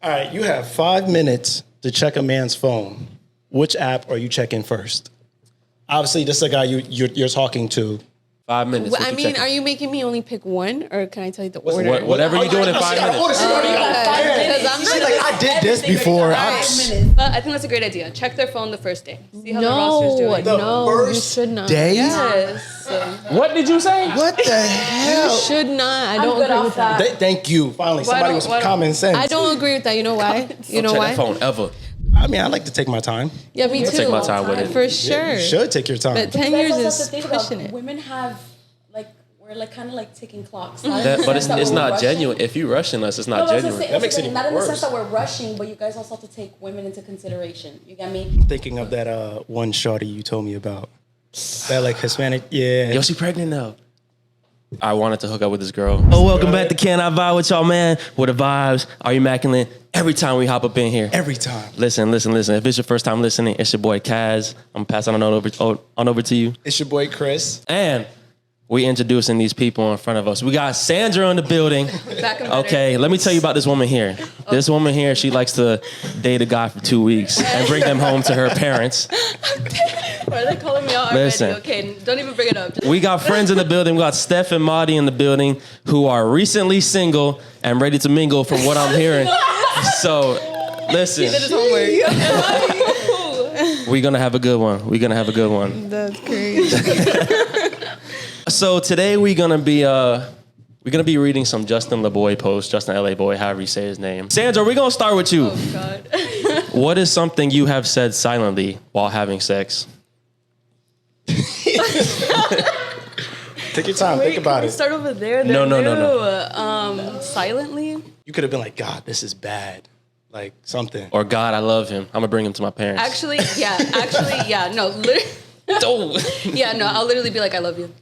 All right, you have 5 minutes to check a man's phone. Which app are you checking first? Obviously, this is a guy you're talking to. 5 minutes. Well, I mean, are you making me only pick one, or can I tell you the order? Whatever you're doing in 5 minutes. She's like, I did this before. But I think that's a great idea. Check their phone the first day. See how the roster's doing. The You should not. day? Yes. What did you say? What the hell? You should not. I don't agree with that. Thank you. Finally, somebody with some common sense. I don't agree with that. You know why? You know Check why? that phone ever. I mean, I like to take my time. Yeah, me too. Take my time with it. For sure. You should take your time. But 10 years is pushing it. Women have we're kind of like ticking clocks. But it's not genuine. If you rushing us, it's not genuine. That makes it even not in the sense worse. that we're rushing, but you guys also have to take women into consideration. You get me? Thinking of that one shorty you told me about. That like Hispanic, yeah. Yo, she pregnant now. I wanted to hook up with this girl. Oh, welcome back to Can I Vibe with y'all, man. Where the vibes are immaculate every time we hop up in here. Every time. Listen. If it's your first time listening, it's your boy Kaz. I'm passing on over to you. It's your boy Chris. And we introducing these people in front of us. We got Sandra in the building. Okay, let me tell you about this woman here. Okay. This woman here, she likes to date a guy for 2 weeks and bring them home to her parents. Why are they calling me out already? Okay, don't even bring it up. We got friends in the building. We got Steph and Marty in the building who are recently single and ready to mingle from what I'm hearing. So, listen. He did his homework. We're going to have a good one. That's crazy. So today we're gonna be reading some Justin LaBoy posts, Justin LA Boy, however you say his name. Sandra, we're gonna start with you. Oh God. What is something you have said silently while having sex? Take your time, think about it. Start over there. No. Silently. You could have been like, God, this is bad. Like something. Or God, I love him. I'm gonna bring him to my parents. Actually, yeah. No, literally. Yeah, no, I'll literally be like, I love you.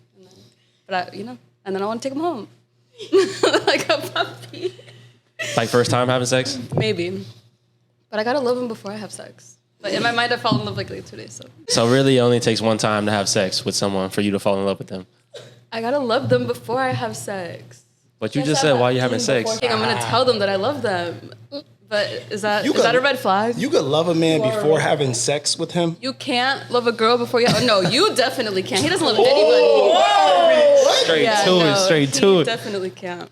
But and then I want to take him home. Like a puppy. Like first time having sex? Maybe. But I gotta love him before I have sex. But in my mind, I fall in love like 2 days. So really it only takes one time to have sex with someone for you to fall in love with them. I gotta love them before I have sex. But you just said while you're having sex. I'm gonna tell them that I love them. But is that a red flag? You could love a man before having sex with him? You can't love a girl before you... No, you definitely can't. He doesn't love anybody. Straight to it. Definitely can't.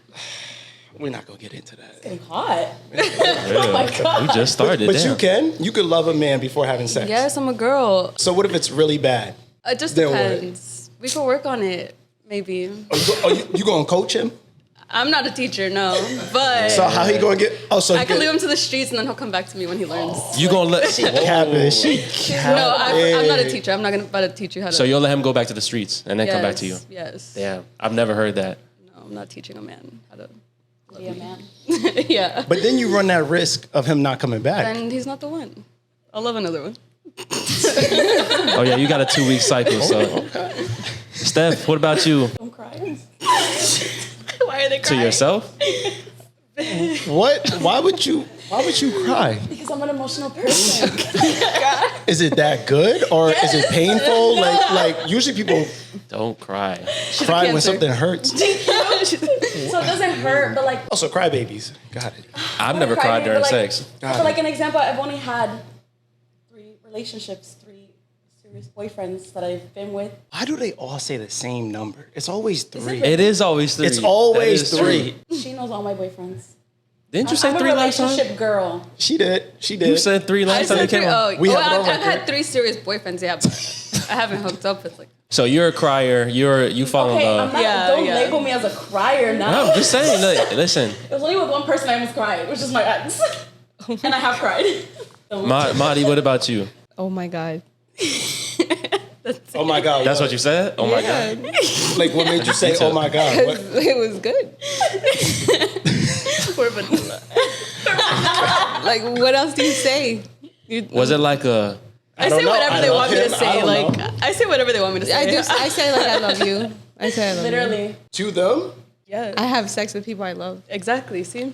We're not going to get into that. It's getting hot. Oh my God. We just started. But you can? You could love a man before having sex? Yes, I'm a girl. So what if it's really bad? It just depends. We can work on it, maybe. You going to coach him? I'm not a teacher, no. But so how he going to get... I can leave him to the streets and then he'll come back to me when he learns. You going to let... No, I'm not a teacher. I'm not about to teach you how to... So you'll let him go back to the streets and then come back to you? Yes. Yeah, I've never heard that. No, I'm not teaching a man how to... Be a man. Yeah. But then you run that risk of him not coming back. And he's not the one. I'll love another one. Oh yeah, you got a 2-week cycle, so... Okay. Steph, what about you? I'm crying. Why are they crying? To yourself? What? Why would you cry? Because I'm an emotional person. Is it that good or is it painful? Like usually people don't cry when something hurts. So it doesn't hurt, but like... Also, crybabies. Got it. I've never cried during sex. For like an example, I've only had 3 relationships, 3 serious boyfriends that I've been with. Why do they all say the same number? It's always 3. It is always 3. It's always 3. She knows all my boyfriends. Didn't you say 3 last time? I'm a relationship girl. She did. You said 3 last time you came on. I've had 3 serious boyfriends, yeah, but I haven't hooked up with like... So you're a crier. You fall in love. Don't label me as a crier now. No, I'm just saying. Listen. It was only with one person I almost cried, which is my ex. And I have cried. Marty, what about you? Oh my God. Oh my God. That's what you said? Oh my God. Like what made you say, oh my God? What? It was good. We're vanilla. Like, what else do you say? Was it like a... I say whatever they want me to say. Like, I say whatever they want me to say. I say like I love you. I say I love you. Literally. To them? Yeah. I have sex with people I love. Exactly. See?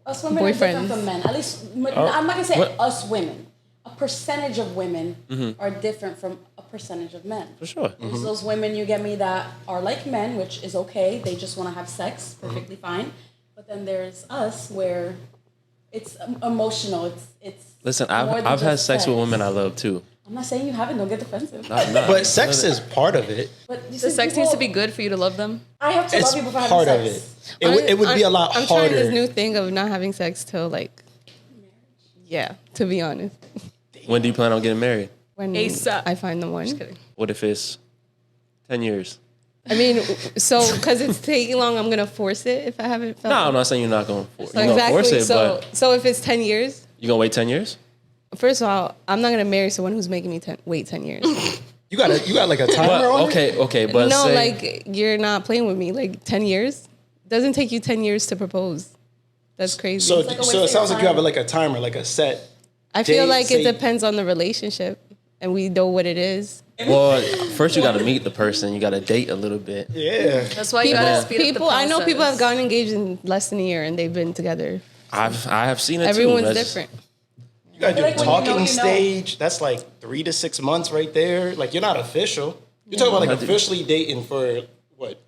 Us women are different from men. At least, I'm not going to say us women. A percentage of women are different from a percentage of men. For sure. There's those women, you get me, that are like men, which is okay. They just want to have sex. Perfectly fine. But then there's us where it's emotional. It's. Listen, more than I've had just sex with women I love too. I'm not saying you haven't. Don't get defensive. But sex is part of it. But The sex needs to be good for you to love them. I have to It's love you before part having of sex. it. It would be a lot I'm harder. trying this new thing of not having sex till like, yeah, to be honest. When do you plan on getting married? When ASAP. I find the one. Just kidding. What if it's 10 years? I mean, so because it's taking long, I'm gonna force it if I haven't felt. No, I'm it. not saying you're not going to force So it. You're going to force it, so but so if it's 10 years, you going to wait 10 years? first of all, I'm not gonna marry someone who's making me wait 10 years. You got like a timer on it? Okay, but No, say, like you're not playing with me. Like 10 years doesn't take you 10 years to propose. That's crazy. So, like a so it waste sounds of like you have time. like a timer, like a set. I feel date, like say- it depends on the relationship, and we know what it is. well, first you got to meet the person. You got to date a little bit. Yeah. That's why you gotta speed up the People, process. I know people have gotten engaged in less than a year, and they've been together. I have seen it Everyone's too. That's- different. You gotta do like the when you know, talking you know. stage. That's like 3 to 6 months right there. Like you're not official. You're talking about like officially dating for what,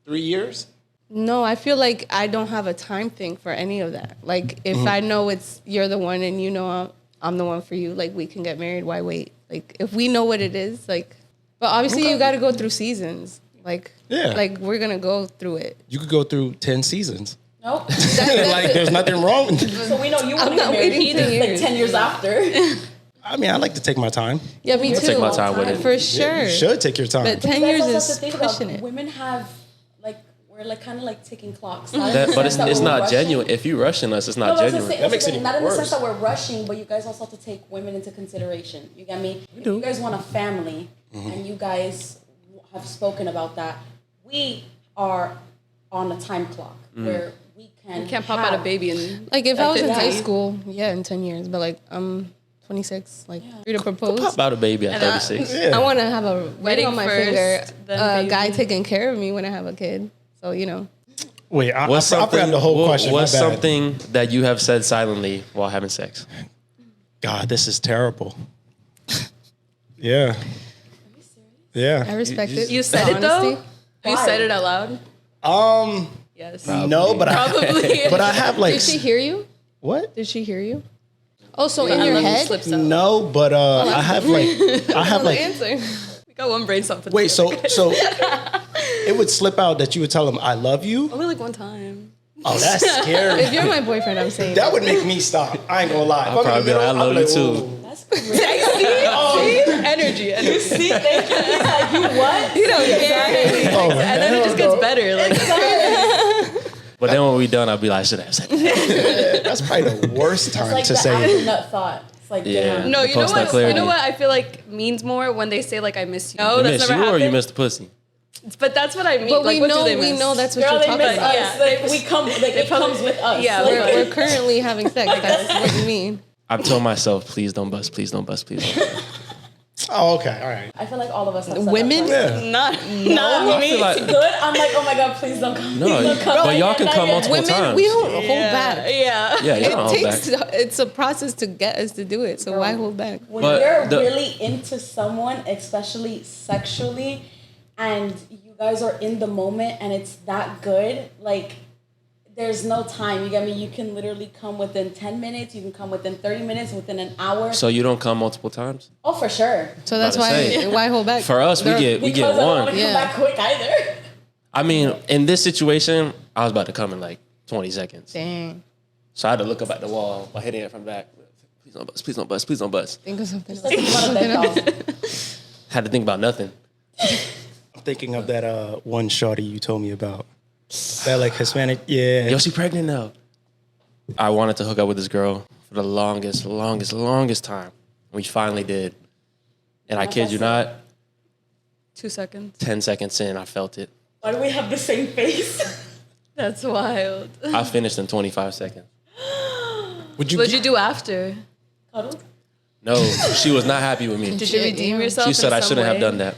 3 years? No, I feel like I don't have a time thing for any of that. Like if I know you're the one, and you know I'm the one for you, like we can get married. Why wait? Like if we know what it is, like. But obviously you got to go through seasons. Like like we're gonna go through it. You could go through 10 seasons. Nope. Like there's nothing wrong with it. So we know you I'm want to not get married waiting 10 like years. 10 years after. I mean, I like to take my time. Yeah, me I'll too. take my time with it. For sure. You should take your time. But 10 You guys years also have is to think about pushing it. women have like we're like kind of like ticking clocks. but it's not genuine. If you rushing us, it's not genuine. That makes it not even in the sense worse. that we're rushing, but you guys also have to take women into consideration. You get me? If you guys want a family, and you guys have spoken about that, we are on a time clock where we can. You can't pop out a baby and Like if I was in high 50. school, yeah, in 10 years. But like I'm 26, like free to propose. Pop out a baby at 36. Yeah. I want to have a ring Wedding on my first, finger, then a baby. guy taking care of me when I have a kid. So you know, Wait, I What's forgot something? the whole question. What's My bad. something that you have said silently while having sex? God, this is terrible. Yeah. Yeah. I respect it. You said the it though? honesty. You said it out loud? Yes. No, but Probably. I have like Did she hear you? what? Did she hear you? Oh, so I in your love head? slips out. No, but I have like Answer. We got one brain something. wait, so it would slip out that you would tell him I love you? Only like one time. Oh, that's scary. If you're my boyfriend, I'm saying That would make me stop. I ain't gonna lie. If I'm in the probably be like, middle, I I'm love like, you too. whoa. That's crazy. Energy. See, thank you. He's like, you what? You don't care. Oh, And then it just gets better. Like But then when we done, I'll be like, I should have said that. that's probably the worst time Like to the say after it. nut thought. It's like, Yeah. damn. no, The you know post-nut what? clarity. You know what I feel like means more when they say like I miss you. No, You that's missed never you or happened. you missed the pussy? But that's what I mean. But like, we what do know they we miss? know that's what Girl, you're they talking miss about. us. Like, we come, like, it comes with us. Yeah, Like, We're currently having sex. That's what you mean. I've told myself, please don't bust, please don't bust, please don't bust. Oh, okay, all right. I feel like all of us have said Women? that. Yeah. Not I me. feel like, Good. I'm like, oh my god, please don't come. no, Please don't come. but y'all can Not come yet. multiple Women, times. we don't hold back. Yeah. Yeah, you don't It hold takes. back. It's a process to get us to do it. So why hold back? When But you're the- really into someone, especially sexually, and you guys are in the moment and it's that good, like there's no time. You get me? You can literally come within 10 minutes, you can come within 30 minutes, within an hour. So you don't come multiple times? Oh, for sure. So that's About to why. say. Why hold back? For us, we get Because I don't want one. to come Yeah. back quick either. I mean, in this situation, I was about to come in like 20 seconds. Dang. So I had to look up at the wall by hitting it from the back. Please don't bust, please don't bust, please don't bust. Think of something else. Like, you want a bed doll. Had to think about nothing. I'm thinking of that one shorty you told me about. That like Hispanic, yeah. Yo, she pregnant now. I wanted to hook up with this girl for the longest time. We finally did. And I kid you not, 2 seconds. 10 seconds in, I felt it. Why do we have the same face? That's wild. I finished in 25 seconds. Would you? What'd you do after? Cuddle? No, she was not happy with me. Did you redeem yourself? She said in I some shouldn't have way? done that.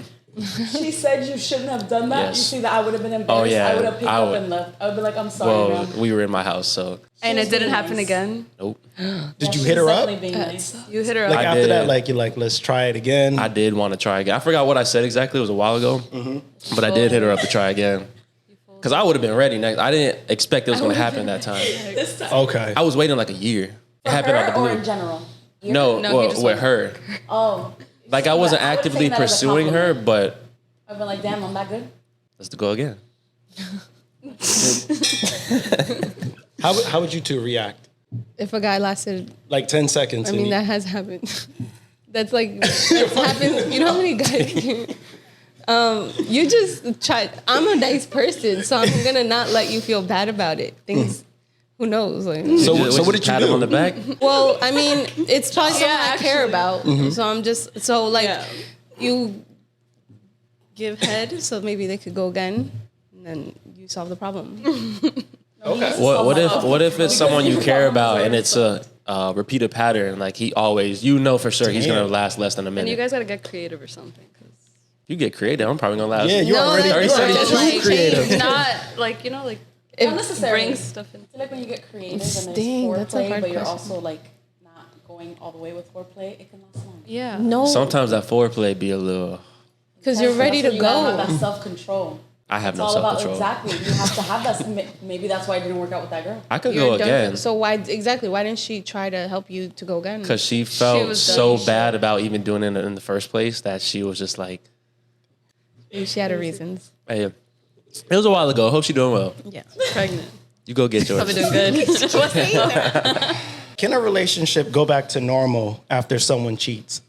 She said you shouldn't have done that. Yes. You see that I would have been embarrassed. Oh, yeah, I would have picked I up would. and left. I would be like, I'm sorry, Well, ma'am. we were in my house, so And was it didn't being happen nice. again. nope. Did you She hit was her up? definitely being nice. You hit her Like up. I after did. that, like you're like, let's try it again. I did want to try again. I forgot what I said exactly. It was a while ago. But I did hit her up to try again. Because Because I would have been ready next. I didn't expect it was going to happen that time. Okay. I was waiting like a year. It happened out of the or blue. in general? No, No, he well, just with her. Oh. Like I wasn't I would've actively taken that as a pursuing her, compliment. but I've been like, damn, I'm that good. let's go again. How would you two react? If a guy lasted, Like 10 seconds. I and mean, he- that has happened. That's happened. You know how many guys? You just try. I'm a nice person, so I'm gonna not let you feel bad about it. Things. Who knows? Like, So Would what did you pat do? him on the back? well, I mean, it's probably something Yeah, I care actually. about. So I'm just Yeah. you give head, so maybe they could go again, and then you solve the problem. Okay. What if it's someone you care about and it's a repeated pattern? Like he always, you know for sure he's Damn. gonna last less than a And minute. you guys gotta get creative or something. 'Cause You get creative. I'm probably gonna last. Yeah, you're already No, you're that's already just too like- creative. not like like If- Not necessarily. bring stuff in. I feel like when you get creative and there's Dang, that's a foreplay, hard but you're question. also like not going all the way with foreplay, it can last long. Yeah. No, Sometimes that foreplay be a little. because you're ready to You gotta have go. that self-control. I have It's no all self about control. exactly. You have to have that. Maybe that's why it didn't work out with that girl. I could You're go done. again So why exactly? Why didn't she try to help you to go again? because she felt was so done. bad about even doing it in the first place that she was just like, She had her reasons. "Hey, it was a while ago. Hope she's doing well. Yeah. Pregnant. You go get yours." Probably doing good. Can a relationship go back to normal after someone cheats?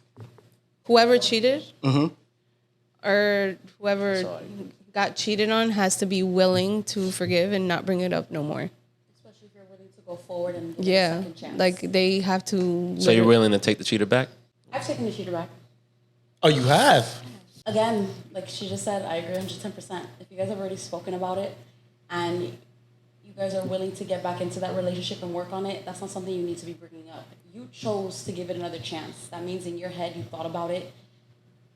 Whoever cheated, or whoever got cheated on, has to be willing to forgive and not bring it up no more. Especially if you're willing to go forward and give it a Yeah, second chance. like they have to. So you're willing to take the cheater back? I've taken the cheater back. Oh, you have? Again, like she just said, I agree 110%. If you guys have already spoken about it and you guys are willing to get back into that relationship and work on it, that's not something you need to be bringing up. You chose to give it another chance. That means in your head you thought about it,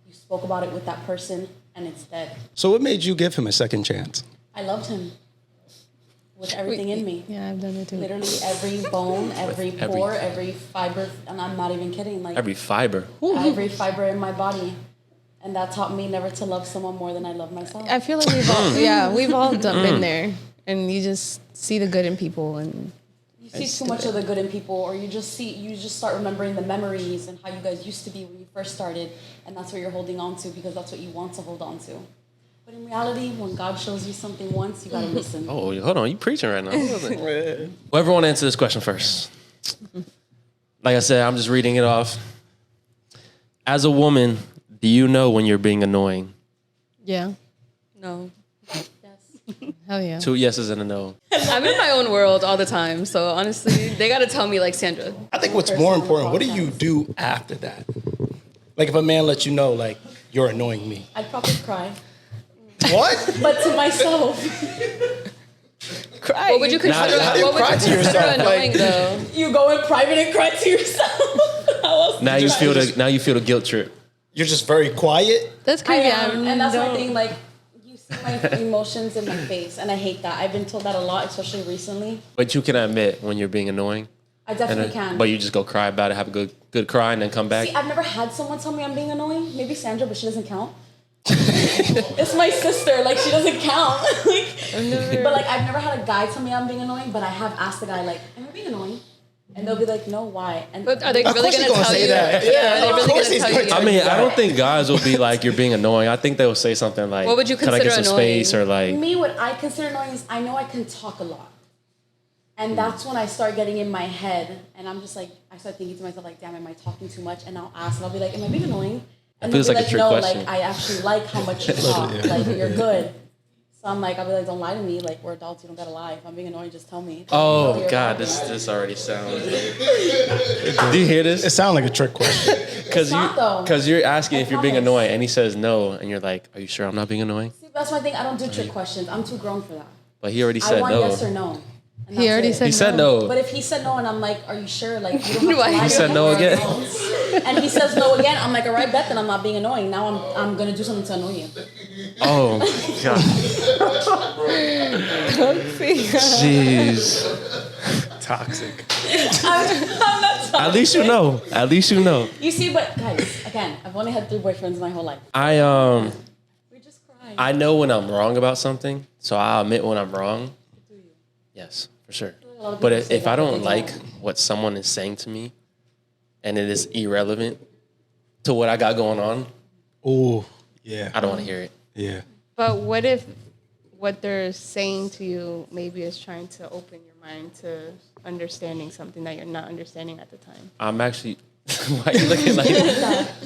you spoke about it with that person, and it's dead. So what made you give him a second chance? I loved him with everything in me. Yeah, I've done it too. Literally every bone, every pore, every fiber, and I'm not even kidding. Like Every fiber. every fiber in my body. And that taught me never to love someone more than I love myself. I feel like we've all been there, and you just see the good in people, and You see too much of the good in people, or you just start remembering the memories and how you guys used to be when you first started, and that's what you're holding on to because that's what you want to hold on to. But in reality, when God shows you something once, you gotta listen. Oh, hold on. You preaching right now. Whoever want to answer this question first. Like I said, I'm just reading it off. As a woman, do you know when you're being annoying? yeah, No. Yes. hell yeah. 2 yeses and a no. I'm in my own world all the time. So honestly, they gotta tell me like Sandra. I think what's more important, what do you do after that? Like if a man lets you know, like, you're annoying me. I'd probably cry, What? but to myself. Cry. What would you consider? how do you What would cry you to consider yourself? annoying Like- though? You go in private and cry to yourself. How else? Now you feel the guilt trip. You're just very quiet? That's I crazy. am, and that's my don't- thing. Like, you see my emotions in my face, and I hate that. I've been told that a lot, especially recently. But you can admit when you're being annoying. I definitely can. But you just go cry about it, have a good cry, and then come back. See, I've never had someone tell me I'm being annoying. Maybe Sandra, but she doesn't count. It's my sister. Like, she doesn't count. But like, I've never had a guy tell me I'm being annoying. But I have asked the guy, like, "Am I being annoying?" And they'll be like, "No, why?" And But are they Of really course gonna he's gonna tell say you? that. Yeah, are they Of really course gonna he's tell gonna you? tell I mean, I don't think guys will be like, you're being annoying. I think they will say something like, What would you can I get consider some annoying? space? Or like, me, what I consider annoying is I know I can talk a lot. And that's when I start getting in my head, and I'm just like, I start thinking to myself, like, damn, am I talking too much? And I'll ask, and I'll be like, am I being annoying? And feels they'll be like a trick no, question. like, I actually like how much you talk. Like, you're good. So I'm like, I'll be like, don't lie to me. Like, we're adults, you don't gotta lie. If I'm being annoying, just tell me. oh You're God, lying. this already sounds. Do you hear It this? sounds like a trick question. Because you're asking I if you're being promise. annoying, and he says no, and you're like, are you sure I'm not being annoying? See, that's my thing. I don't do trick questions. I'm too grown for that. But he already I said want no. yes or no. And He that's already it. said He said no. But if he said no and I'm like, are you sure? Like, you don't have to Why? lie He to said me no or again? no. And he says no again. I'm like, all right, bet then I'm not being annoying. Now I'm gonna do something to annoy you. Oh God. Jeez. Toxic. I'm not talking. At least you know. At least you know. You see, but guys, again, I've only had 3 boyfriends my whole life. I We just cried. I know when I'm wrong about something, So I'll admit when I'm wrong. Yes, for sure. lot of But people say if I that, but don't they like don't. what someone is saying to me, and it is irrelevant to what I got going on, Oh, yeah. I don't want to hear it. Yeah. But what if what they're saying to you maybe is trying to open your mind to understanding something that you're not understanding at the time? I'm actually. Why are you looking like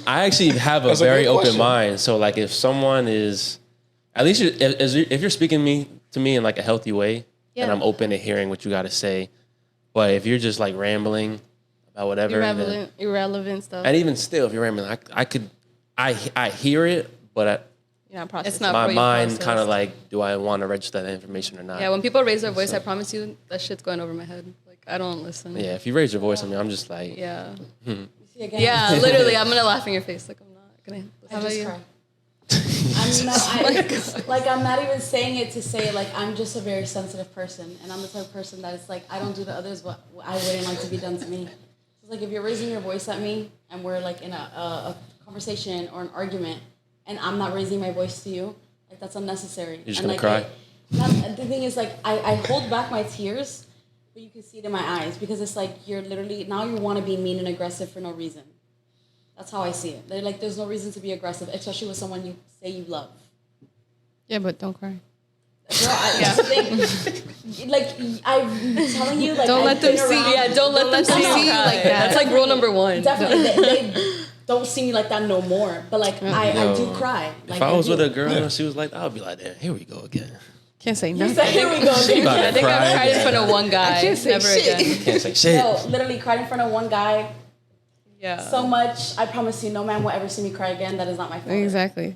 I actually have a That's a very good open question. mind. So like, if someone is, at least if you're speaking to me in like a healthy way, then Yeah. I'm open to hearing what you got to say. But if you're just like rambling about whatever, then- Irrelevant stuff. and even still, if you're rambling, I hear it, but You're not processing. It's not my for you mind process. kind of like, do I want to register that information or not? Yeah, when people raise their voice, I promise you, that shit's going over my head. Like, I don't listen. Yeah, if you raise your voice on me, I'm just like, Yeah. See, again, Yeah, literally, I'm gonna laugh in your face. Like, I'm not gonna. I How about just you? cry. I'm not even saying it to say like I'm just a very sensitive person, and I'm the type of person that it's like I don't do to others what I wouldn't like to be done to me. It's like if you're raising your voice at me and we're like in a conversation or an argument, and I'm not raising my voice to you, like that's unnecessary. You're just And, gonna like, cry? the thing is like I hold back my tears, but you can see it in my eyes because it's like you're literally now you want to be mean and aggressive for no reason. That's how I see it. They're like, there's no reason to be aggressive, especially with someone you say you love. Yeah, but don't cry. Girl, like I'm telling you, like Don't let I've them been see- around- Yeah, don't let them see them you see you cry. like that. That's like rule number one. Definitely, they don't see me like that no more. But like I do cry. Like, if I was do. with a girl and she was like, I'll be like, damn, here we go again. Can't say You nothing. said, here we go. She about to I think cry I've cried in again. front of one guy. can't say Never shit. again. Can't say shit. No, literally cried in front of one guy Yeah. so much. I promise you, no man will ever see me cry again. That is not my fault. Exactly.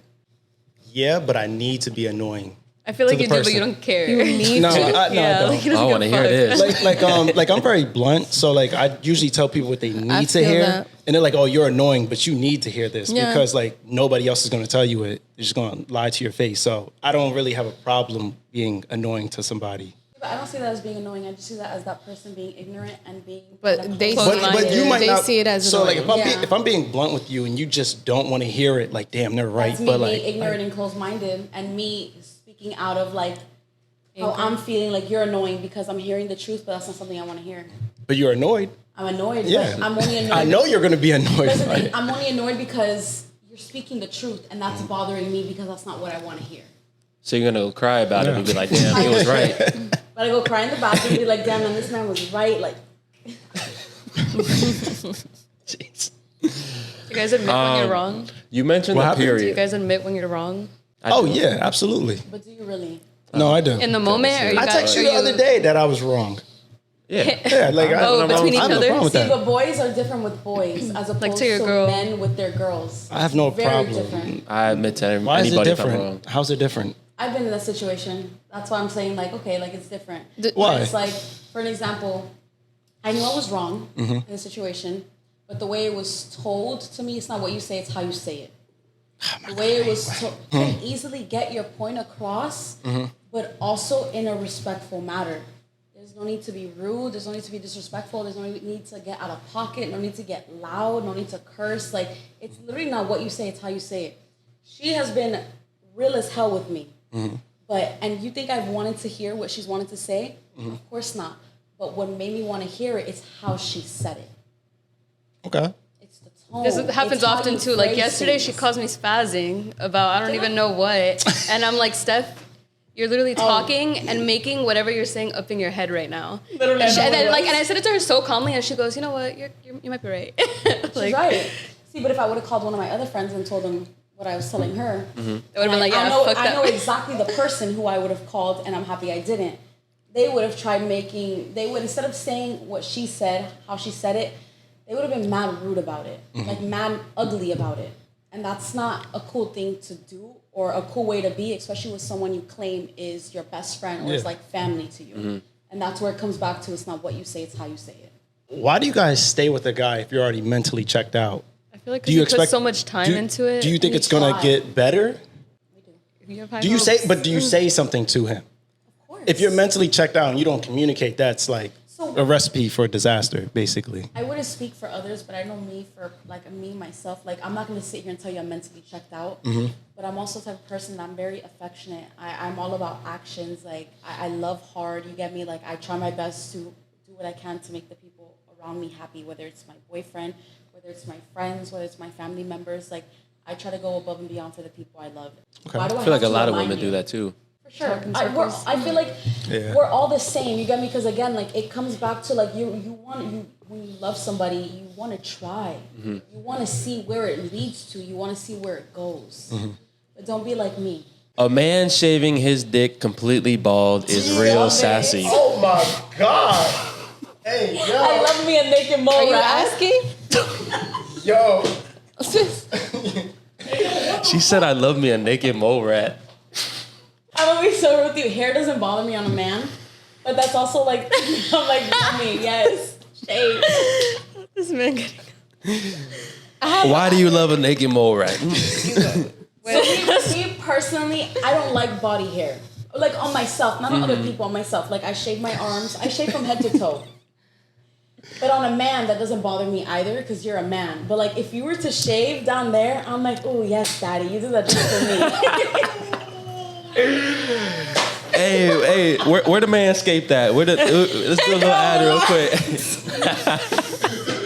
Yeah, but I need to be annoying. I feel like to you the do, but you person. don't care. You need No, to. I Yeah, don't. like, you don't I want to give a hear fuck. this. like I'm very blunt, so like I usually tell people what they need to feel hear, that. and they're like, "Oh, you're annoying, but you need to hear this," Yeah. because like nobody else is going to tell you it. They're just going to lie to your face. So I don't really have a problem being annoying to somebody. But I don't see that as being annoying. I just see that as that person being ignorant and being. But they But you might they not see it as so like annoying. if I'm being blunt with you and you just don't want to hear it, like damn, they're right. That's me But being like ignorant and closed-minded, and me speaking out of like how I'm feeling. Like you're annoying because I'm hearing the truth, but that's not something I want to hear. but you're annoyed. I'm annoyed. Yeah, But I'm only annoyed. I know you're going to be annoyed. That's the by thing, it. I'm only annoyed because you're speaking the truth, and that's bothering me because that's not what I want to hear. So you're gonna cry about it and be like, damn, he was right. But I go cry in the bathroom and be like, damn, man, this man was right. Like, Jeez. You guys admit when you're wrong? You mentioned What the happened? Do you period. guys admit when you're wrong? Oh yeah, absolutely. but do you really? No, I do. In the moment? Or you I guys, texted you the other day that I was wrong. Yeah. Yeah, like Oh, between each I have no other? problem with See, that. but boys are different with boys as opposed to your girl. men with their girls. I have no Very problem. different. I admit to Why is it anybody if I'm wrong. different? How's it different? I've been in that situation. That's why I'm saying like, okay, like it's different. Why? But it's like, for an example, I knew I was wrong Mm-hmm. in the situation, but the way it was told to me, it's not what you say, it's how you say it. The way it was told, you can easily get your point across, Mm-hmm. but also in a respectful manner. There's no need to be rude. There's no need to be disrespectful. There's no need to get out of pocket. No need to get loud. No need to curse. Like, it's literally not what you say, it's how you say it. She has been real as hell with me. But, and you think I've wanted to hear what she's wanted to say? Of course not. But what made me want to hear it is how she said it. Okay. It's the tone. This happens It's how often you too. Like phrase yesterday, she things. calls me spazzing about I don't even know what, and I'm like, Steph, you're literally talking and making whatever you're saying up in your head right now. Literally, And, I know and then it like, was. and I said it to her so calmly, and she goes, you know what, you might be right. She's right. See, but if I would have called one of my other friends and told them what I was telling her, It would have been like, yeah, I know, fuck I that. know exactly the person who I would have called, and I'm happy I didn't. They would have tried making. They would, instead of saying what she said, how she said it, they would have been mad rude about it, like mad ugly about it, and that's not a cool thing to do or a cool way to be, especially with someone you claim is your best friend or is like family to you. And that's where it comes back to. It's not what you say; it's how you say it. Why do you guys stay with a guy if you're already mentally checked out? I feel like Do you you put expect so much time do- into it. Do you think We it's gonna try. get better? You have high Do you say? hopes. But do you say something to him? Of course. If you're mentally checked out and you don't communicate, that's like a recipe for disaster, basically. I wouldn't speak for others, but I know me for like me myself. Like I'm not gonna sit here and tell you I'm mentally checked out, but I'm also the type of person that I'm very affectionate. I'm all about actions. Like I love hard. You get me? Like I try my best to do what I can to make the people around me happy. Whether it's my boyfriend, whether it's my friends, whether it's my family members. Like I try to go above and beyond for the people I love. Okay. I feel like a lot of women do that too. Sure. I feel like we're all the same. You get me? Because again, like it comes back to like when you love somebody, you want to try. You want to see where it leads to. You want to see where it goes. But don't be like me. A man shaving his dick completely bald is real sassy. Oh my God. Hey, yo. I love me a naked mole. Are you rat. asking? Yo. She said, "I love me a naked mole rat." I'm gonna be so rude with you. Hair doesn't bother me on a man, but that's also like I'm like me. Yes, shade. This man getting. Why do you love a naked mole rat? So me personally, I don't like body hair. Like on myself, not on other people, on myself. Like I shave my arms. I shave from head to toe. But on a man, that doesn't bother me either because you're a man. But like if you were to shave down there, I'm like, oh yes, daddy, you do that just for me. Hey, where the manscaped at? Let's do a little ad real quick.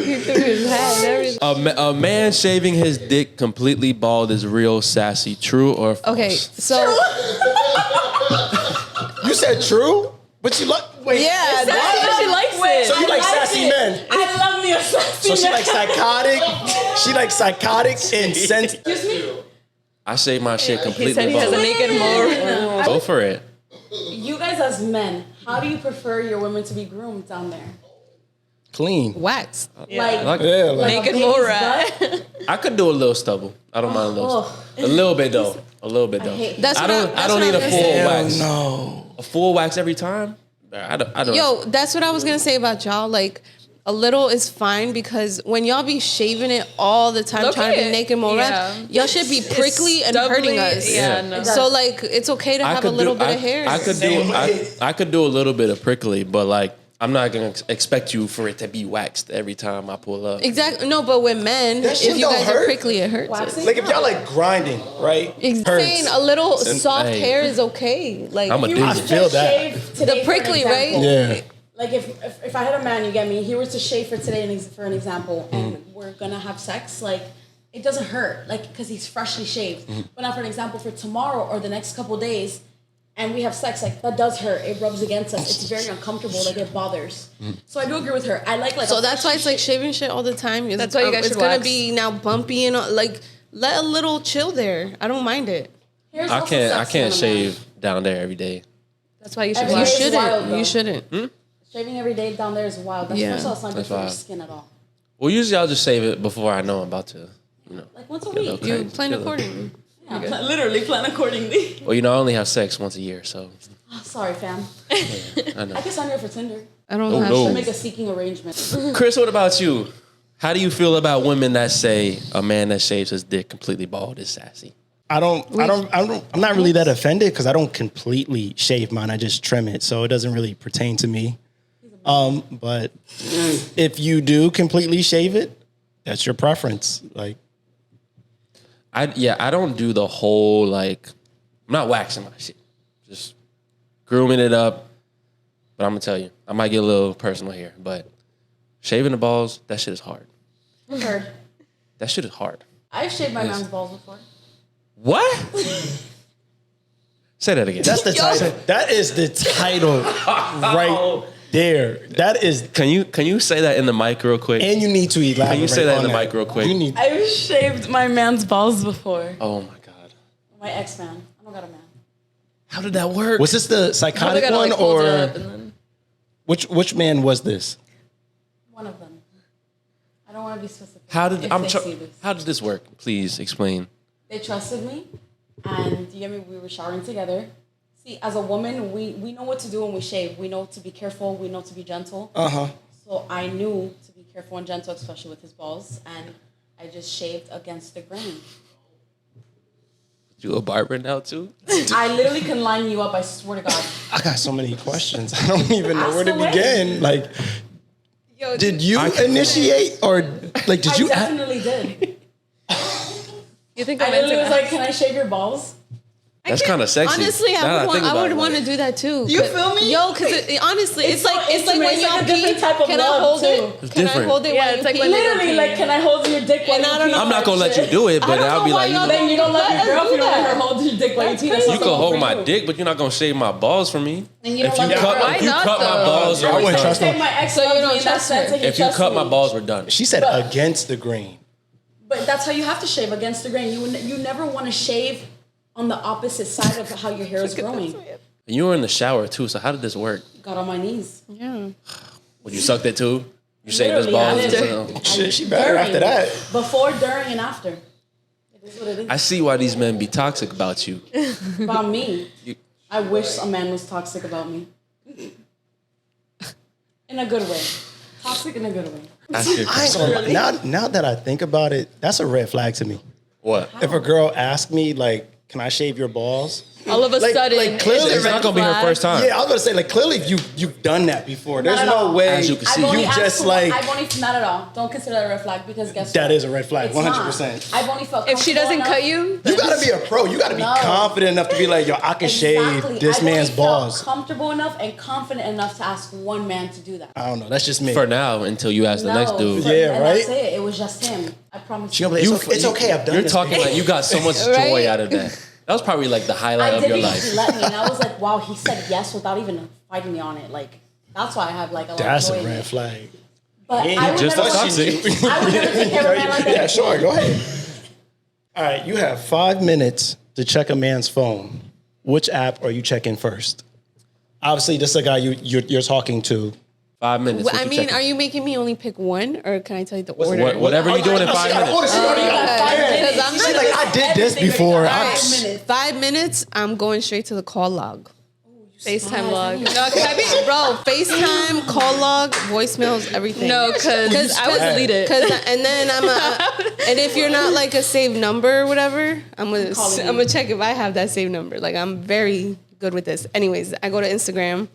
He threw his hat and everything. A man shaving his dick completely bald is real sassy. True or false? Okay, so You said true? But you like, wait. yeah, She likes it. So you like sassy men? I love me a sassy So she man. like psychotic? She like psychotic and sensitive? Excuse me? I shave my shit completely He said he has a bald. naked mole. Go for it. You guys as men, how do you prefer your women to be groomed down there? Clean. wax. Like Yeah, like, Naked a mole baby's rat. butt? I could do a little stubble. I don't mind a little. A little bit though. A little bit though. hate- That's I what don't need a was full gonna say. wax. no. A full wax every time? I don't. Yo, that's what I was gonna say about y'all. Like, a little is fine because when y'all be shaving it all the time, Look trying to at be it. naked mole rat, Yeah. y'all should be prickly and hurting us. Yeah, Yeah. no. So like, it's okay to have a little bit of hair. I could do a little bit of prickly, but like I'm not gonna expect you for it to be waxed every time I pull up. Exactly. No, but with men, That if shit you don't guys hurt. are prickly, it hurts. Waxing? Like if y'all like grinding, right? Saying a little soft hey. hair is okay. Like I'm a You dude. were to feel just that. shave today the for an prickly, right? example. Yeah. Like if I had a man, you get me, he were to shave for today for an example, and we're gonna have sex, like it doesn't hurt, like because he's freshly shaved. But now for an example, for tomorrow or the next couple days, and we have sex, like that does hurt. It rubs against us. It's very uncomfortable. Like it bothers. So I do agree with her. I like So that's why it's like shaving shit all the time. That's why you guys It's should gonna wax. be now bumpy and all, like let a little chill there. I don't mind it. Hair's I also can't sexy on a man. shave down there every day. That's why you should Every You wax. day is wild, though. shouldn't. You shouldn't. Shaving every day down there is wild. That's Yeah. first of all, it's not good That's for your wild. skin at all. Well, usually I'll just shave it before I know I'm about to, Like once a get a week. little You cut. plan Get a little- accordingly. Yeah, literally plan accordingly. Well, I only have sex once a year, so Sorry, fam. I know. I can sign you up for Tinder. I don't Oh, have no. To make a seeking arrangement. Chris, what about you? How do you feel about women that say a man that shaves his dick completely bald is sassy? I'm not really that offended because I don't completely shave mine. I just trim it, so it doesn't really pertain to me. But if you do completely shave it, that's your preference. Like, I don't do the whole like. I'm not waxing my shit, just grooming it up. But I'm gonna tell you, I might get a little personal here, but shaving the balls, that shit is hard. Heard. That shit is hard. I've shaved my man's balls before. What? Say that again. that's the title. That is the title right there. That is, Can you say that in the mic real quick? and you need to elaborate. Can you say that on in the mic real quick? You need. I've shaved my man's balls before. Oh my god. My ex-man. I don't got a man. How did that work? Was this the Probably psychotic gotta, one, like, hold it or up and then- which man was this? One of them. I don't want to be specific. How did if they see this. how did this work? Please explain. They trusted me, and you get me. We were showering together. See, as a woman, we know what to do when we shave. We know to be careful. We know to be gentle. So I knew to be careful and gentle, especially with his balls, and I just shaved against the grain. You a barber now too? I literally can line you up. I swear to God. I got so many questions. I don't even know Ask where to away. begin. Like, Yo, did you initiate or like did I you? definitely did. You think I I'm literally into was like, "Can I shave your balls?" That's kind of sexy. Honestly, Now that think I about would it, want to like- do that too. You feel me? Yo, because honestly, it's like when it's like y'all a different pee. type of Can I love, hold too. it? It's Can different. I hold it? Yeah, while it's you like pee? when Literally, like, can I hold your dick while And you I don't pee? know. I'm not gonna let you do it, but I don't I'll know be why like, you y'all know, Then you don't let Let your us do girlfriend let her that. hold your dick while you pee. That's you not can hold for my you. dick, but you're not gonna shave my balls for me. And you If don't you let your cut, girl- Why if you not, cut my though? balls, I you're wouldn't done. trust Say my ex So you loves don't me in that trust sense her. that he If you trusts cut me. my balls, we're done. She said But- against the grain. But that's how you have to shave, against the grain. You never want to shave on the opposite side of how your hair is growing. You were in the shower too, so how did this work? Got on my knees. Yeah. Would you suck that too? You shaved his Literally, balls? I did. and- Shit, she better after that. Before, during, and after. It is what it is. I see why these men be toxic about you. About me. You- I wish a man was toxic about me. In a good way. Toxic in a good way. Ask your I ain't gonna lie. Now that I think about it, that's a red flag to me. what? If a girl asks me like, "Can I shave your balls?" All of a Like- sudden, like, clearly it's a It's not red gonna be her flag. first time. Yeah, I was gonna say like clearly you've done that before. There's Not at no all. way As you can see. I've only you asked just for- like I've only, not at all. Don't consider that a red flag because guess that what? is a red flag, It's 100%. not. I've only felt If she doesn't comfortable cut you, You gotta be a pro. You gotta be No. confident enough to be like, yo, I can shave this I've man's only felt balls. comfortable enough and confident enough to ask one man to do that. I don't know. That's just me. For now, until you ask the next dude. Yeah, and right? That's it. It was just him. I promise She you. gonna be like, it's okay. I've done You're this talking before. like you got so much Right? joy out of that. That was probably like the highlight I of did your because life. he let me, and I was like, wow, he said yes without even fighting me on it. Like, that's why I have like a lot That's of a joy in red it. flag. But Yeah, I would just never as toxic. I would never take care of a man like that. Yeah, sure. Go ahead. All right, you have 5 minutes to check a man's phone. Which app are you checking first? Obviously, this is a guy you're talking to. 5 minutes. I mean, are you making me only pick one, or can I tell you the order? Whatever you're doing in Oh, 5 she got an order. minutes. She already got a plan. Because I'm She's like, I did this before. All right, 5 5 minutes. I'm going straight to the call log. FaceTime log. No, cause I be, bro, FaceTime, call log, voicemails, everything. No, because I would delete it. And then and if you're not like a saved number or whatever, I'm calling you. gonna check if I have that saved number. Like I'm very good with this. Anyways, I go to Instagram,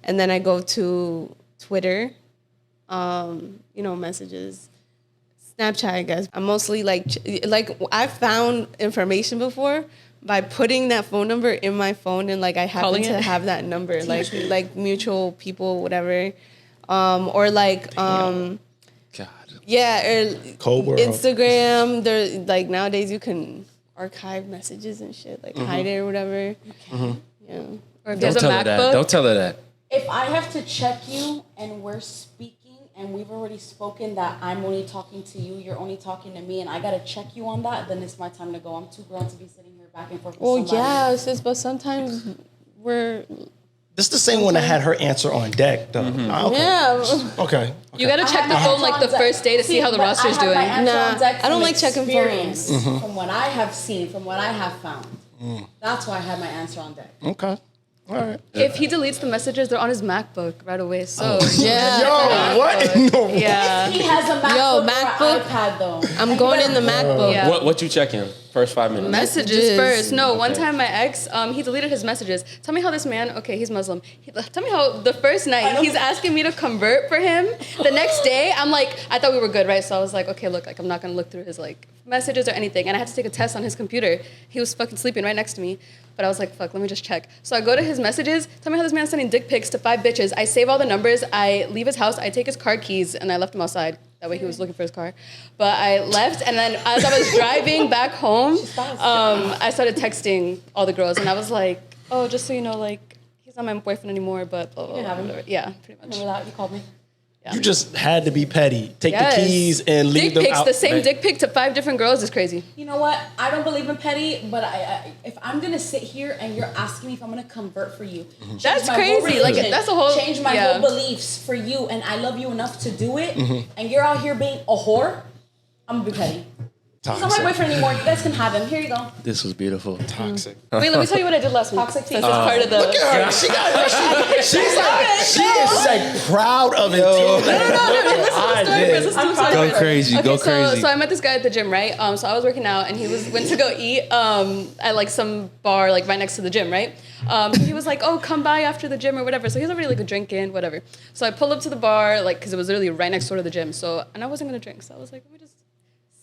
and then I go to Twitter, messages, Snapchat. I guess I'm mostly like I found information before by putting that phone number in my phone, and like I happen Calling to it? have that number, like mutual people, whatever, or like God. yeah, or Cold world. Instagram. There, like nowadays, you can archive messages and shit, like hide it or whatever. Yeah. Or if Don't there's a tell her that. MacBook, Don't tell her that. If I have to check you and we're speaking and we've already spoken that I'm only talking to you, you're only talking to me, and I gotta check you on that, then it's my time to go. I'm too grown to be sitting here back and forth with Well, somebody. yeah, sis, but sometimes we're This is the same one that had her answer on deck, though. Ah, okay. yeah. Okay. you gotta check the phone like the first day to see how the roster's doing. Nah, I don't like checking experience, phones. From what I have seen, from what I have found. That's why I have my answer on deck. Okay. All right. If he deletes the messages, they're on his MacBook right away. So Yeah. Yo, what? No. yeah. He has a MacBook, Yo, or MacBook. an iPad though. I'm going in the MacBook. Yeah. What you checking? First 5 minutes. Messages first. No, one Okay. time my ex, he deleted his messages. Tell me how this man, okay, he's Muslim. Tell me how the first night he's asking me to convert for him. The next day, I'm like, I thought we were good, right? So I was like, okay, look, like I'm not gonna look through his like messages or anything. And I had to take a test on his computer. He was fucking sleeping right next to me. But I was like, fuck, let me just check. So I go to his messages. Tell me how this man's sending dick pics to 5 bitches. I save all the numbers. I leave his house. I take his car keys, and I left him outside. That way he was looking for his car. But I left, and then as I was driving back home, I started texting all the girls, and I was like, oh, just so you know, like, he's not my boyfriend anymore, but blah, blah, can have him. blah. Yeah, pretty much. Remember that? You called me. You just had to be petty. Take Yes. the keys and leave Dick them pics, out. the same dick pic to 5 different girls is crazy. You know what? I don't believe in petty, but if I'm gonna sit here and you're asking me if I'm gonna convert for you, change That's my whole crazy. Like, religion, that's a whole- change my yeah. whole beliefs for you, and I love you enough to do it, and you're out here being a whore, I'm gonna be petty. He's not my boyfriend anymore. You guys can have him. Here you go. This was beautiful. Toxic. Wait, let me tell you what I did last week. Toxic Since people. it's part of the. Look at her. She is like proud of it. No, listen to the story first. Listen to the story Go first. crazy. Okay, Go crazy. So I met this guy at the gym, right? So I was working out, and he went to go eat at like some bar like right next to the gym, right? So he was like, "Oh, come by after the gym or whatever." So he was already like a drink in, whatever. So I pulled up to the bar, like, because it was literally right next door to the gym. And I wasn't gonna drink, so I was like, "Let me just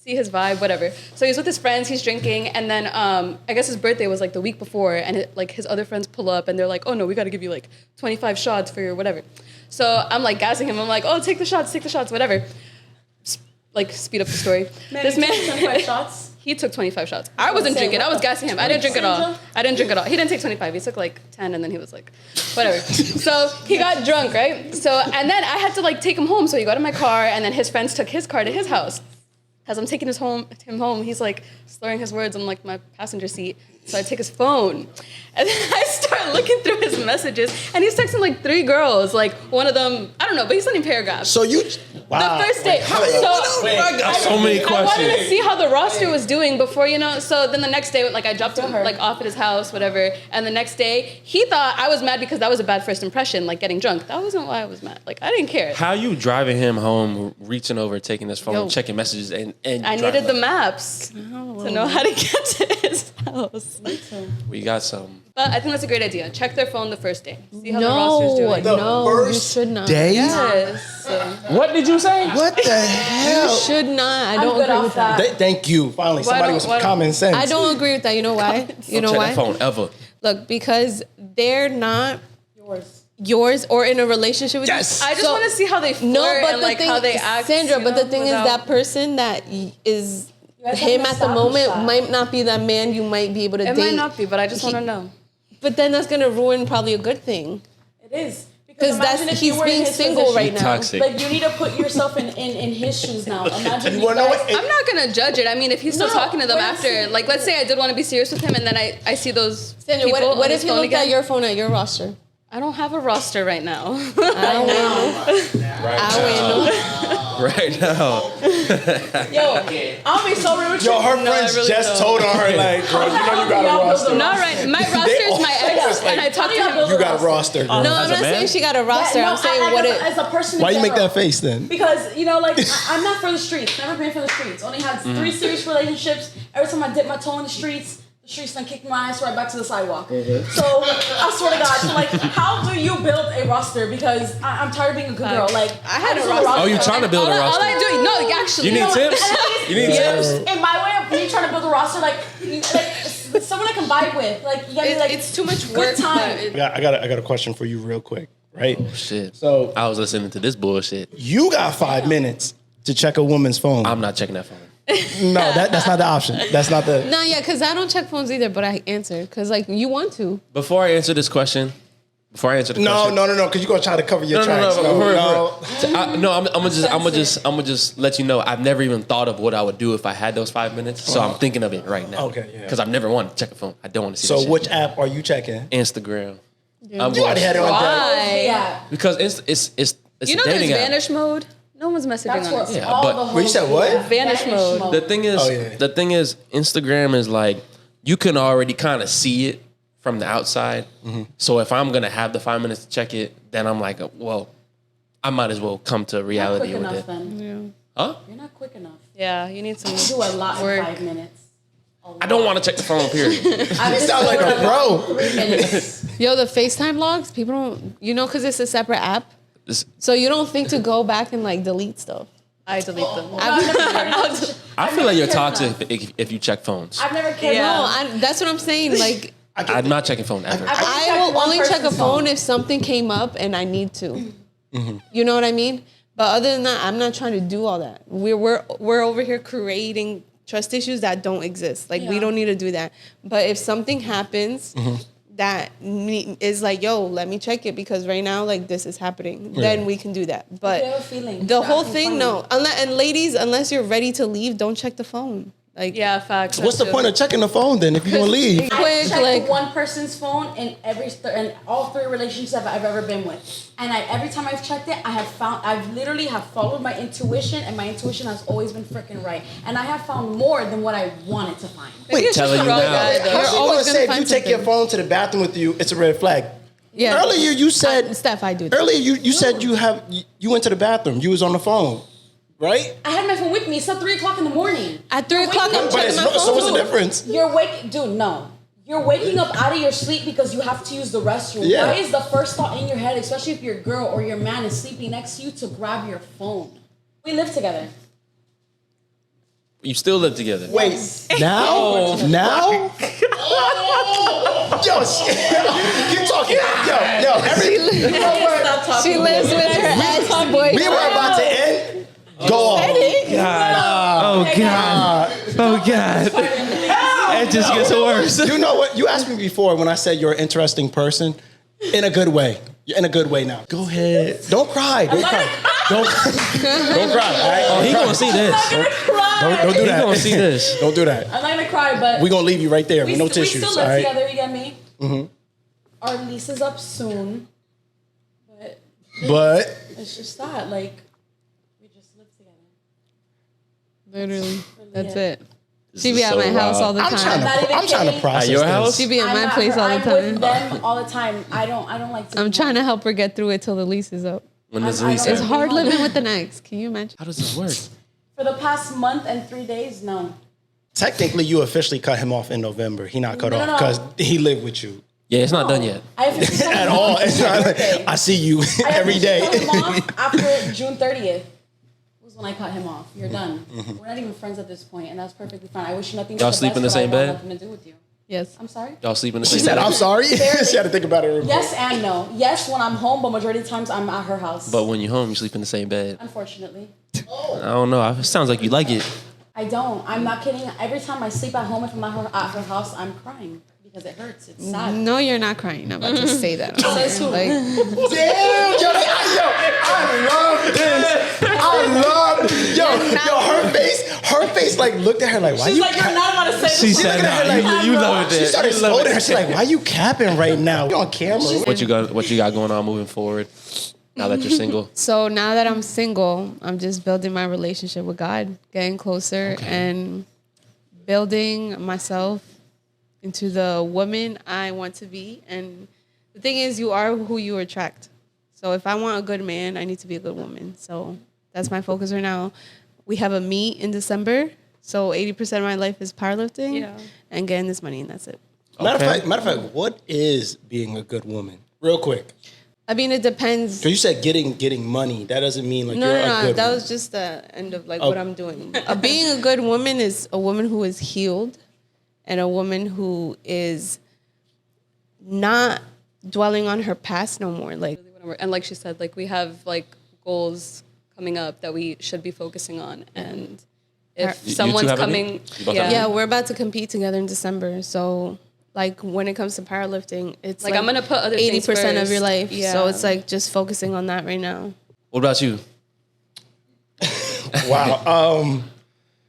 see his vibe, whatever." So he's with his friends, he's drinking, and then I guess his birthday was like the week before, and like his other friends pull up, and they're like, "Oh no, we got to give you like 25 shots for your whatever." So I'm like gassing him. I'm like, "Oh, take the shots, whatever." Like speed up the story. This man, 25 shots. he took 25 shots. I wasn't drinking. I was gassing him. I didn't drink at all. He didn't take 25. He took like 10, and then he was like, whatever. So he got drunk, right? So and then I had to like take him home. So he got in my car, and then his friends took his car to his house. As I'm taking him home, he's like slurring his words on like my passenger seat. So I take his phone, and then I start looking through his messages, and he's texting like 3 girls. Like one of them, I don't know, but he's sending paragraphs. So you, wow. The first date. I got so many I wanted to questions. see how the roster was doing before, So then the next day, like I dropped him like off at his house, whatever. And the next day, he thought I was mad because that was a bad first impression, like getting drunk. That wasn't why I was mad. Like I didn't care. How you driving him home, reaching over, taking his phone, Yo. checking messages, and I needed the maps to know how to get to his house. We got some. But I think that's a great idea. Check their phone the first day. See how the roster's doing. No, you should not. Day? Yes. What did you say? What the You hell? should not. I I'm don't good agree off with that. that. Thank you. Finally, somebody with some why don't- common sense. I don't agree with that. You know why? You know Check why? that phone ever. Look, because they're not Yours. yours or in a relationship with Yes. you. I just want to see how they flirt No, but and the like thing, how they act. Sandra. you But the know, thing is, without- that person that is guys him haven't at the established moment that. might not be that man you might be able to It date. might not be, but I just want to know. But then that's gonna ruin probably a good thing It is. because imagine that's if you he's were in being his single position. right now. Toxic. Like you need to put yourself in his shoes now. Imagine You you wanna know guys. what? I'm not gonna judge it. I mean, if he's still No, talking to them what I'm after, saying- like, let's say I did want to be serious with him, and then I see those Sandra, people what on if his he phone looked again. at your phone at your roster? I don't have a roster right now. Right now. Yo, I'll be so real with you. Yo, her No, I friends really just don't. told on her, like, girl, you know you got a roster. Not right. My roster is my ex, and I talked to him. You got a roster, girl. No, I'm a not man? saying she got a roster. I'm saying what it. as a person. Why in you make general. that face then? Because, like, I'm not for the streets. Never been for the streets. Only had 3 serious relationships. Every time I dip my toe in the streets done kicked my ass right back to the sidewalk. So, I swear to God. So, like, how do you build a roster? Because I'm tired of being a good girl. Like, I had how a does roster. Oh, you trying to build a All roster? I do, no, actually, You need tips? You need tips? In my way of me trying to build a roster, like someone I can vibe with. Like, you gotta be like, It's too much good work. time. But I got a question for you real quick, right? Shit. So I was listening to this bullshit. you got 5 minutes to check a woman's phone. I'm not checking that phone. No, that's not the option. That's not the. no, yeah, because I don't check phones either, but I answer because like you want to. Before I answer this question, No, question. no, because you're gonna try to cover your No, tracks. no. I'm gonna just let you know. I've never even thought of what I would do if I had those 5 minutes. So I'm thinking of it right now. Okay, yeah. Because I've never wanted to check a phone. I don't want to see. So that shit. which app are you checking? Instagram. I'm You going already had it on deck. Why? Yeah. because it's You know a there's dating app. vanish mode? No one's messaging That's on what it. Yeah, all but- the hoes Wait, you said what? do. Vanish mode. The thing is, Oh, yeah. the thing is, Instagram is like you can already kind of see it from the outside. Mm-hmm. So if I'm gonna have the 5 minutes to check it, then I'm like, well, I might as well come to You're not reality quick with enough it. then. Huh? You're not quick enough. Yeah, you need some. You do a lot Work. in 5 minutes. I don't want to check the phone. Period. I sound like a pro. 3 minutes. Yo, the FaceTime logs, people don't, because it's a separate app, It's- so you don't think to go back and like delete stuff. I delete them. I feel like you're toxic if you check phones. I've never cared. Yeah. No, that's what I'm saying. Like, I'm not checking phone ever. I will only check a phone if something came up and I need to. You know what I mean? But other than that, I'm not trying to do all that. We're over here creating trust issues that don't exist. Like we Yeah. don't need to do that. But if something happens that is like, yo, let me check it because right now like this is happening, then we can do that. But you have a feeling, the you're whole acting thing, funny. no. And ladies, unless you're ready to leave, don't check the phone. Like, Yeah, facts. What's the point of checking the phone then if you're gonna leave? I quick, checked like, one person's phone in in all 3 relationships I've ever been with, and every time I've checked it, I've literally have followed my intuition, and my intuition has always been freaking right, and I have found more than what I wanted to find. Maybe it's just telling a you raw now. guy, though. How's she gonna always gonna say if find you take your something. phone to the bathroom with you, it's a red flag? yeah. Earlier you said Steph, I do that. earlier you said you went to the bathroom. You was on the phone, right? I had my phone with me. It's at 3 o'clock in the morning. At 3 o'clock, I'm But checking it's my no, phone. so what's the too. difference? You're waking, dude. No, you're waking up out of your sleep because you have to use the restroom. Yeah. Why is the first thought in your head, especially if your girl or your man is sleeping next to you, to grab your phone? We live together. You still live together. Wait, now? Now? Yo, keep talking. Yo, Stop talking. She lives with her ex-boyfriend. we were about to end. Go on. Oh God. Oh God. It just gets worse. You know what? You asked me before when I said you're an interesting person. In a good way. You're in a good way now. Go ahead. Don't cry. Don't cry. Don't cry. All right? Oh, he gonna see this. Don't do He that. gonna see this. Don't do that. I'm not gonna cry, but We're gonna leave you right there we, with no st- we tissues. still All live right. together. You get me? Mm-hmm. Our lease is up soon, but But it's just that, like, we just live together. Literally, that's Yeah. it. She be at my house all the I'm time. not even trying to kidding. process At your this. house? She be at I'm my not place her- all the I'm time. with them all the time. I don't like to. I'm trying to help her get through it till the lease is up. When this I lease don't- It's ends. hard living with an ex. Can you imagine? How does this work? For the past month and 3 days, no. Technically, you officially cut him off in November. He not cut No, off no. because he lived with you. Yeah, it's not done yet. I have At all. It's not like, I see you every day. cut him off after June 30th. Was when I cut him off. You're done. We're not even friends at this point, and that's perfectly fine. I wish you nothing but Y'all the sleep best, in the but same I want bed? nothing to do with you. Yes. I'm sorry? Y'all sleep in the She same said, bed? I'm sorry. she had to think about it real quick. Yes and no. Yes, when I'm home, but majority of the times I'm at her house. But when you're home, you sleep in the same bed. Unfortunately. I don't know. It sounds like you like it. I don't. I'm not kidding. Every time I sleep at home, if I'm at her house, I'm crying because it hurts. It's sad. No, you're not crying. I'm about to say that. Says who? Like, Damn, I love this. I love her face like looked at her like, why She's you like, you're not about to say She this. said, looking at her nah, like, you love She it. started You love scolding it. her. She's like, why you capping right now? You're on camera. What you got going on moving forward now that you're single? so now that I'm single, I'm just building my relationship with God, getting closer and building myself into the woman I want to be. And the thing is, you are who you attract. So if I want a good man, I need to be a good woman. So that's my focus right now. We have a meet in December. So 80% of my life is powerlifting and getting this money, and that's it. Matter of fact, what is being a good woman? Real quick. I mean, it depends. Because you said getting money. That doesn't mean like No, you're a no, good that woman. was just the end of like Oh. what I'm doing. Being a good woman is a woman who is healed and a woman who is not dwelling on her past no more. Like, And like she said, like we have like goals coming up that we should be focusing on. And if You someone's two have a coming, meet? You both have a yeah, yeah, we're about to compete together in December. So, like, when it comes to powerlifting, it's Like, I'm gonna put other things 80% of first. your life. Yeah. So it's like just focusing on that right now. What about you? Wow.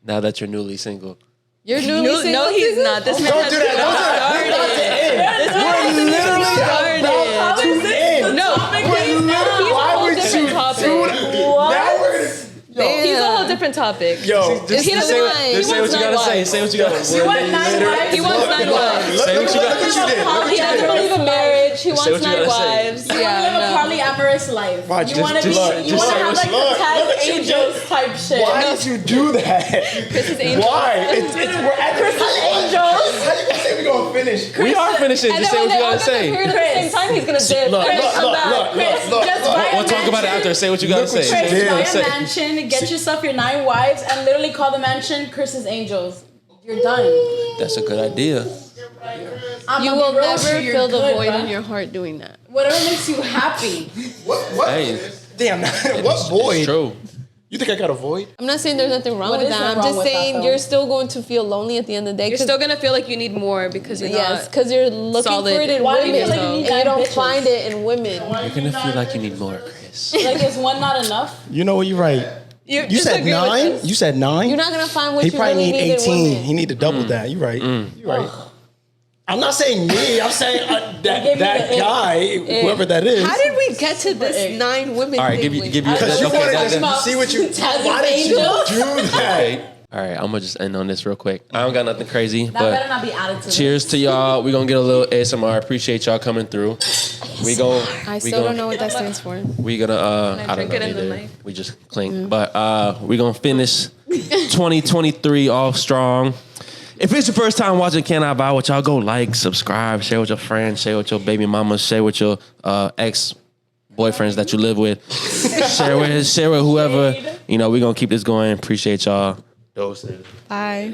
Now that you're newly single. You're newly single. no, he's not. This man Don't has do that. Don't do that. We're literally about to end. no. Why would you do that? Now we're gonna... He's a whole different topic. Yo, Just He doesn't say mind. just say what you gotta say. Say what you gotta say. You want 9 wives? He wants 9 wives. Say what you got. Look what you did. Look what He you doesn't did. believe in marriage. He what wants you 9 gotta say. wives. You want to live a polyamorous life. Why, You want to just look, be. You just want to say have what's like look. the Taz Look what you Angels type shit. Why did you do that? Chris's angels. Why? We're at Chris's Angels. How you gonna say we're gonna finish? We are finishing. And Just then say when what you they all gotta get married say. at the same time, he's gonna dip. Look, Chris, look, come look, back. look, Chris, look, just look. buy a We'll talk about it after. Say what you gotta Look what say. you Chris, did. buy Say. a mansion, get yourself your 9 wives, and literally call the mansion Chris's Angels. You're done. That's a good idea. I'm You gonna will be real never with you, you're fill the good, void bruh. in your heart doing that. Whatever makes you happy. What? Hey, Damn, what void? it's true. You think I got a void? I'm not saying there's nothing wrong What with is that. I'm wrong just with that, saying though? you're still going to feel lonely at the end of the day. You're 'cause- still gonna feel like you need more because you're yes, not. because you're looking solid. for it in Why do you women, feel like you need and you nine don't bitches? find it in women. You're gonna feel like you need more, Chris. Like, is one not enough? You know what? You're right. You said 9? You said 9? You're not gonna find what He you probably really need need in 18. women. He need to double that. You're right. You're right. I'm not saying me. I'm saying that guy, whoever that is. How did we get to this 9 women? All right, give you. Because you Okay, wanted to that- see what you. Why did you do that? All right, I'm gonna just end on this real quick. I don't got nothing crazy, That better but not be added to cheers to y'all. We gonna get a little ASMR. Appreciate y'all coming through. We gon' I still don't know what that stands for. We gonna I don't drink know it in the either. mic? We just clink, but we gonna finish 2023 off strong. If it's your first time watching Can I Buy What, y'all go like, subscribe, share with your friends, share with your baby mamas, share with your ex boyfriends that you live with, share with whoever. You know, we gonna keep this going. Appreciate y'all. Doses. Bye.